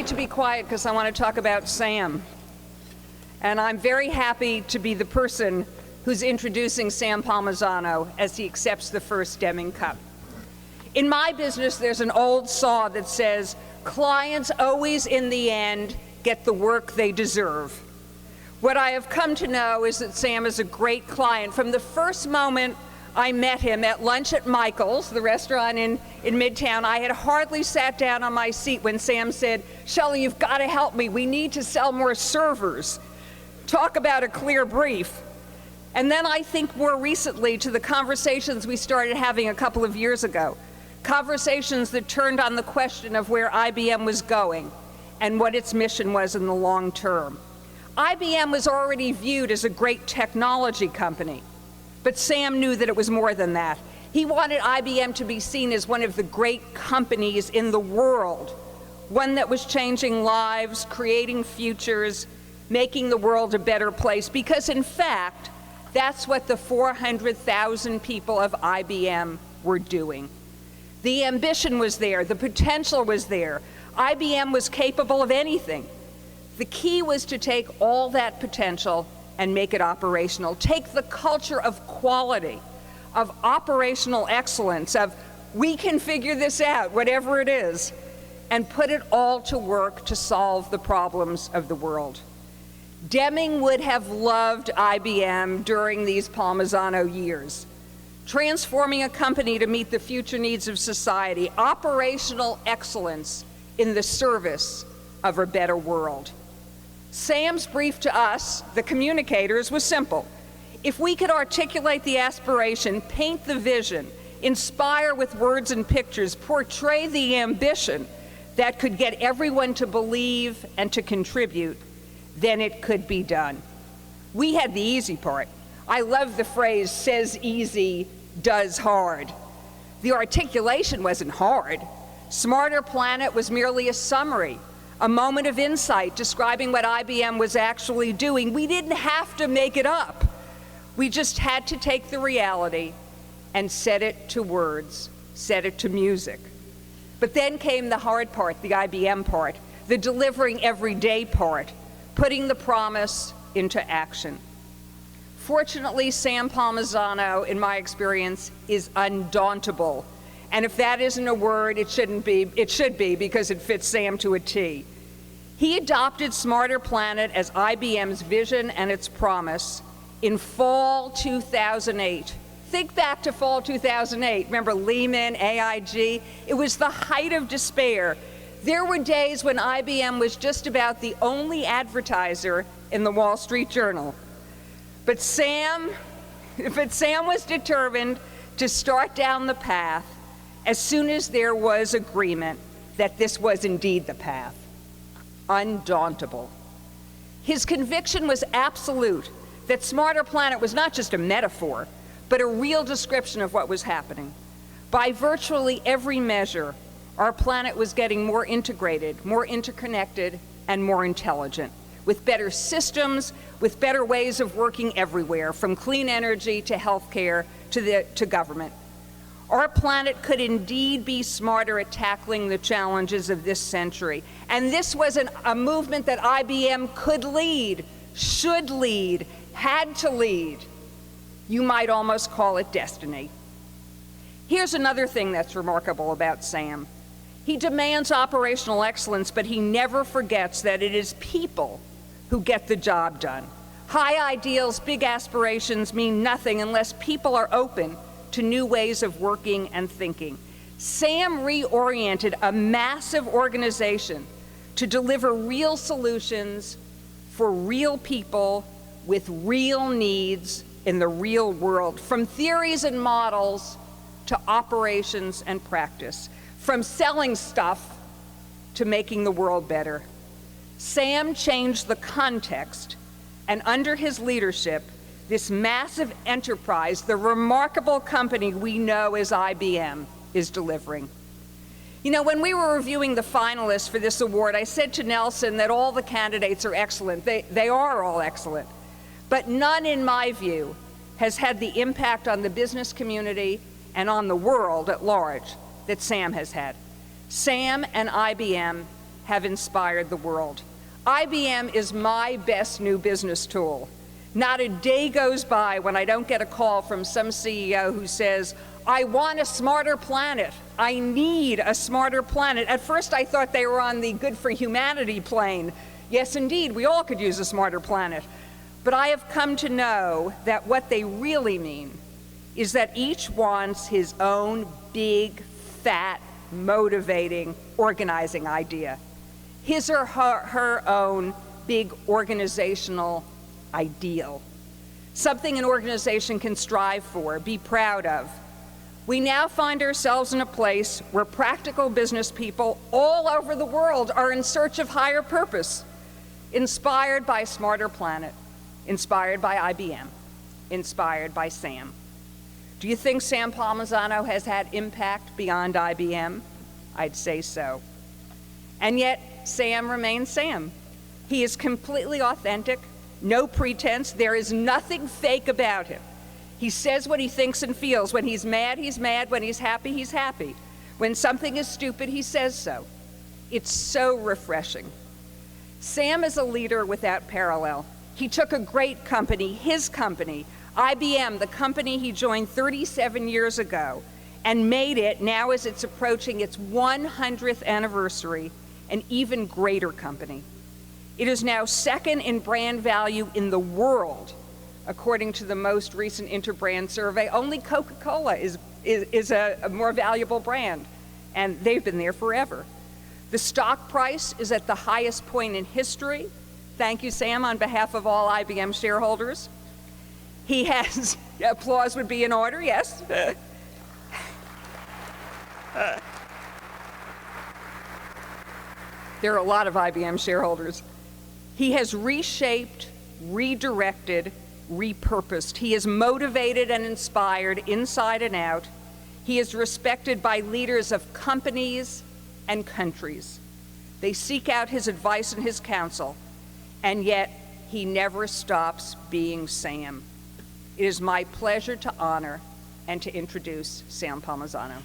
to be quiet because I want to talk about Sam. And I'm very happy to be the person who's introducing Sam Palmisano as he accepts the first Deming Cup. In my business, there's an old saw that says, clients always in the end get the work they deserve. What I have come to know is that Sam is a great client. From the first moment I met him at lunch at Michael's, the restaurant in Midtown, I had hardly sat down on my seat when Sam said, "Shelly, you've got to help me. We need to sell more servers." Talk about a clear brief. And then I think more recently to the conversations we started having a couple of years ago, conversations that turned on the question of where IBM was going and what its mission was in the long term. IBM was already viewed as a great technology company, but Sam knew that it was more than that. He wanted IBM to be seen as one of the great companies in the world, one that was changing lives, creating futures, making the world a better place, because in fact, that's what the 400,000 people of IBM were doing. The ambition was there, the potential was there. IBM was capable of anything. The key was to take all that potential and make it operational. Take the culture of quality, of operational excellence, of we can figure this out, whatever it is, and put it all to work to solve the problems of the world. Deming would have loved IBM during these Palmisano years, transforming a company to meet the future needs of society, operational excellence in the service of a better world. Sam's brief to us, the communicators, was simple. If we could articulate the aspiration, paint the vision, inspire with words and pictures, portray the ambition that could get everyone to believe and to contribute, then it could be done. We had the easy part. I love the phrase, says easy, does hard. The articulation wasn't hard. Smarter Planet was merely a summary, a moment of insight describing what IBM was actually doing. We didn't have to make it up. We just had to take the reality and set it to words, set it to music. But then came the hard part, the IBM part, the delivering everyday part, putting the promise into action. Fortunately, Sam Palmisano, in my experience, is undauntable. And if that isn't a word, it should be because it fits Sam to a T. He adopted Smarter Planet as IBM's vision and its promise in fall 2008. Think back to fall 2008. Remember Lehman, AIG? It was the height of despair. There were days when IBM was just about the only advertiser in the Wall Street Journal. But Sam was determined to start down the path as soon as there was agreement that this was indeed the path. Undauntable. His conviction was absolute that Smarter Planet was not just a metaphor, but a real description of what was happening. By virtually every measure, our planet was getting more integrated, more interconnected, and more intelligent, with better systems, with better ways of working everywhere, from clean energy to healthcare to government. Our planet could indeed be smarter at tackling the challenges of this century. And this was a movement that IBM could lead, should lead, had to lead. You might almost call it destiny. Here's another thing that's remarkable about Sam. He demands operational excellence, but he never forgets that it is people who get the job done. High ideals, big aspirations mean nothing unless people are open to new ways of working and thinking. Sam reoriented a massive organization to deliver real solutions for real people with real needs in the real world, from theories and models to operations and practice, from selling stuff to making the world better. Sam changed the context, and under his leadership, this massive enterprise, the remarkable company we know as IBM, is delivering. You know, when we were reviewing the finalists for this award, I said to Nelson that all the candidates are excellent. They are all excellent. But none, in my view, has had the impact on the business community and on the world at large that Sam has had. Sam and IBM have inspired the world. IBM is my best new business tool. Not a day goes by when I don't get a call from some CEO who says, I want a smarter planet. I need a smarter planet. At first I thought they were on the good for humanity plane. Yes, indeed, we all could use a smarter planet. But I have come to know that what they really mean is that each wants his own big, fat, motivating, organizing idea. His or her own big organizational ideal. Something an organization can strive for, be proud of. We now find ourselves in a place where practical business people all over the world are in search of higher purpose, inspired by a smarter planet, inspired by IBM, inspired by Sam. Do you think Sam Palmisano has had impact beyond IBM? I'd say so. And yet, Sam remains Sam. He is completely authentic, no pretense. There is nothing fake about him. He says what he thinks and feels. When he's mad, he's mad. When he's happy, he's happy. When something is stupid, he says so. It's so refreshing. Sam is a leader without parallel. He took a great company, his company, IBM, the company he joined 37 years ago, and made it, now as it's approaching its 100th anniversary, an even greater company. It is now second in brand value in the world, according to the most recent Interbrand survey. Only Coca-Cola is a more valuable brand, and they've been there forever. The stock price is at the highest point in history. Thank you, Sam, on behalf of all IBM shareholders. He has, applause would be in order, yes. There are a lot of IBM shareholders. He has reshaped, redirected, repurposed. He is motivated and inspired inside and out. He is respected by leaders of companies and countries. They seek out his advice and his counsel, and yet he never stops being Sam. It is my pleasure to honor and to introduce Sam Palmisano.